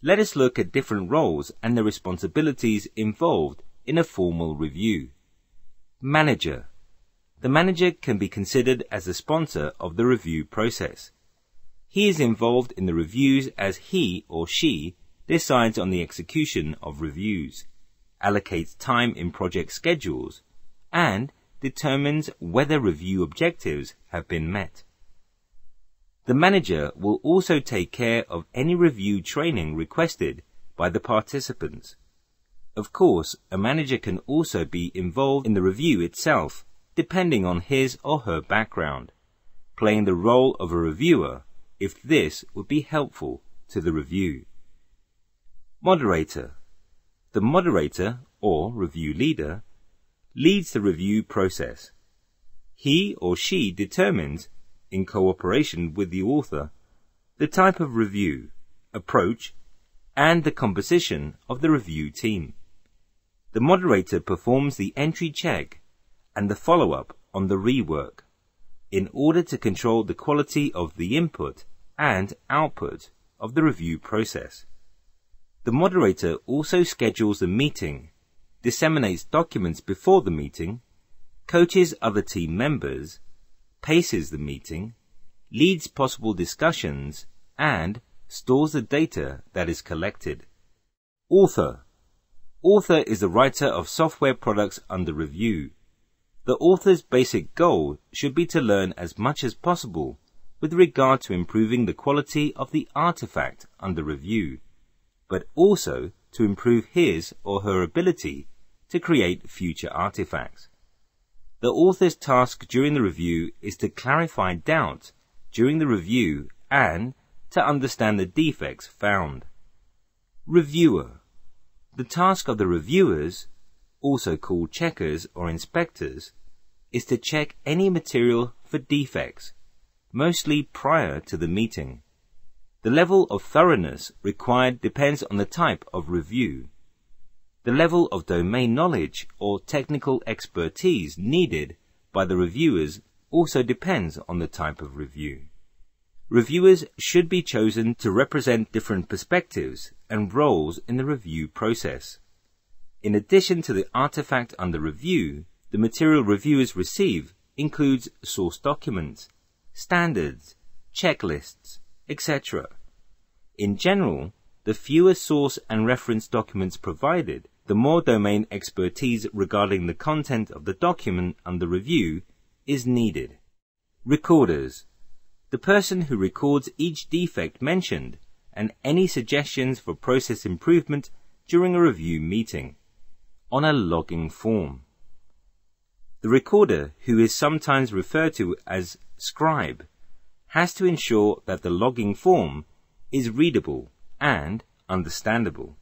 Let us look at different roles and the responsibilities involved in a formal review. Manager. The manager can be considered as the sponsor of the review process. He is involved in the reviews as he or she decides on the execution of reviews, allocates time in project schedules, and determines whether review objectives have been met. The manager will also take care of any review training requested by the participants. Of course, a manager can also be involved in the review itself, depending on his or her background, playing the role of a reviewer if this would be helpful to the review. Moderator. The moderator, or review leader, leads the review process. He or she determines, in cooperation with the author, the type of review, approach, and the composition of the review team. The moderator performs the entry check and the follow-up on the rework in order to control the quality of the input and output of the review process. The moderator also schedules the meeting, disseminates documents before the meeting, coaches other team members, paces the meeting, leads possible discussions, and stores the data that is collected. Author. Author is the writer of software products under review. The author's basic goal should be to learn as much as possible with regard to improving the quality of the artifact under review, but also to improve his or her ability to create future artifacts. The author's task during the review is to clarify doubt during the review and to understand the defects found. Reviewer. The task of the reviewers, also called checkers or inspectors, is to check any material for defects, mostly prior to the meeting. The level of thoroughness required depends on the type of review. The level of domain knowledge or technical expertise needed by the reviewers also depends on the type of review. Reviewers should be chosen to represent different perspectives and roles in the review process. In addition to the artifact under review, the material reviewers receive includes source documents, standards, checklists, etc. In general, the fewer source and reference documents provided, the more domain expertise regarding the content of the document under review is needed. Recorders. The person who records each defect mentioned and any suggestions for process improvement during a review meeting on a logging form. The recorder, who is sometimes referred to as scribe, has to ensure that the logging form is readable and understandable.